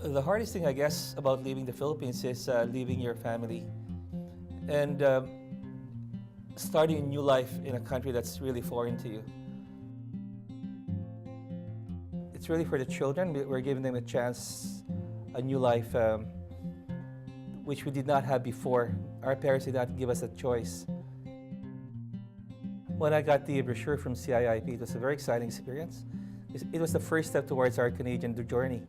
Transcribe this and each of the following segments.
The hardest thing, I guess, about leaving the Philippines is leaving your family and starting a new life in a country that's really foreign to you. It's really for the children. We're giving them a chance, a new life, which we did not have before. Our parents did not give us a choice. When I got the brochure from CIIP, it was a very exciting experience. It was the first step towards our Canadian journey.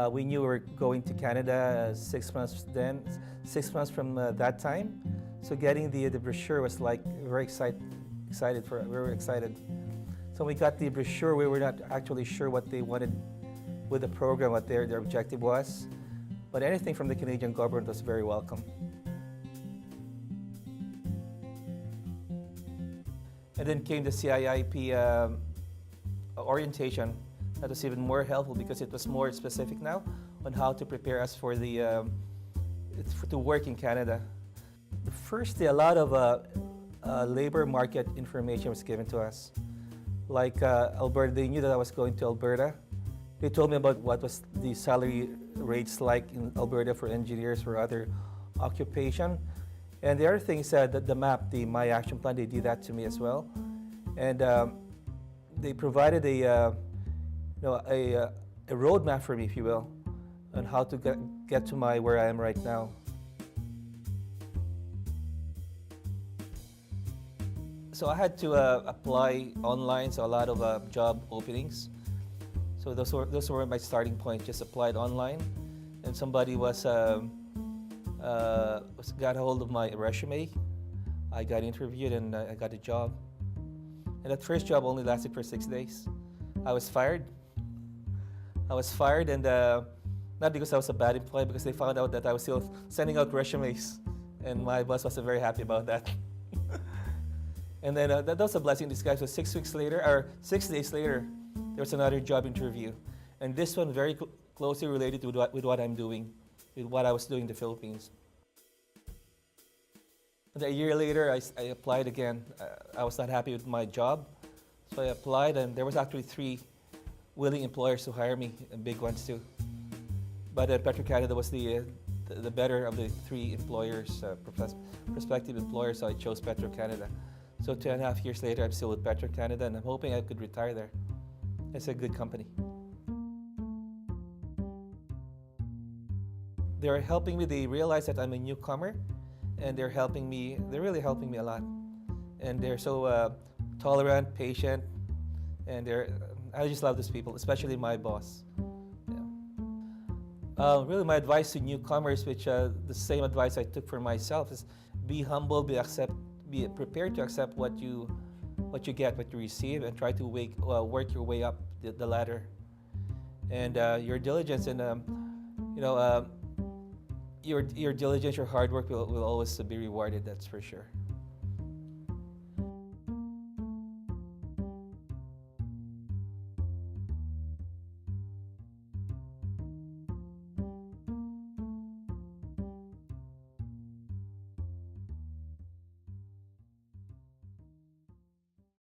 We knew we were going to Canada 6 months then, 6 months from that time. So getting the brochure was like very excited for. We were excited. So when we got the brochure, we were not actually sure what they wanted with the program, what their objective was. But anything from the Canadian government was very welcome. And then came the CIIP orientation. That was even more helpful because it was more specific now on how to prepare us for to work in Canada. The first day, a lot of labor market information was given to us. Like Alberta, they knew that I was going to Alberta. They told me about what was the salary rates like in Alberta for engineers or other occupation. And the other thing is that the map, the My Action Plan, they did that to me as well. And they provided a roadmap for me, if you will, on how to get to where I am right now. So I had to apply online, so a lot of job openings. So those were my starting point. Just applied online, and somebody got a hold of my resume. I got interviewed and I got a job. And that first job only lasted for 6 days. I was fired. And not because I was a bad employee, because they found out that I was still sending out resumes, and my boss wasn't very happy about that. And then that was a blessing in disguise. So 6 weeks later, or 6 days later, there was another job interview, and this one very closely related with what I'm doing, with what I was doing in the Philippines. And a year later, I applied again. I was not happy with my job, so I applied, and there was actually 3 willing employers to hire me, and big ones too. But Petro-Canada was the better of the 3 employers, prospective employers, so I chose Petro-Canada. So 2.5 years later, I'm still with Petro-Canada, and I'm hoping I could retire there. It's a good company. They're helping me. They realize that I'm a newcomer, and they're really helping me a lot. And they're so tolerant, patient, and I just love these people, especially my boss. Yeah. Really, my advice to newcomers, which the same advice I took for myself, is be humble, be prepared to accept what you get, what you receive, and try to work your way up the ladder. And your diligence and your diligence, your hard work will always be rewarded. That's for sure.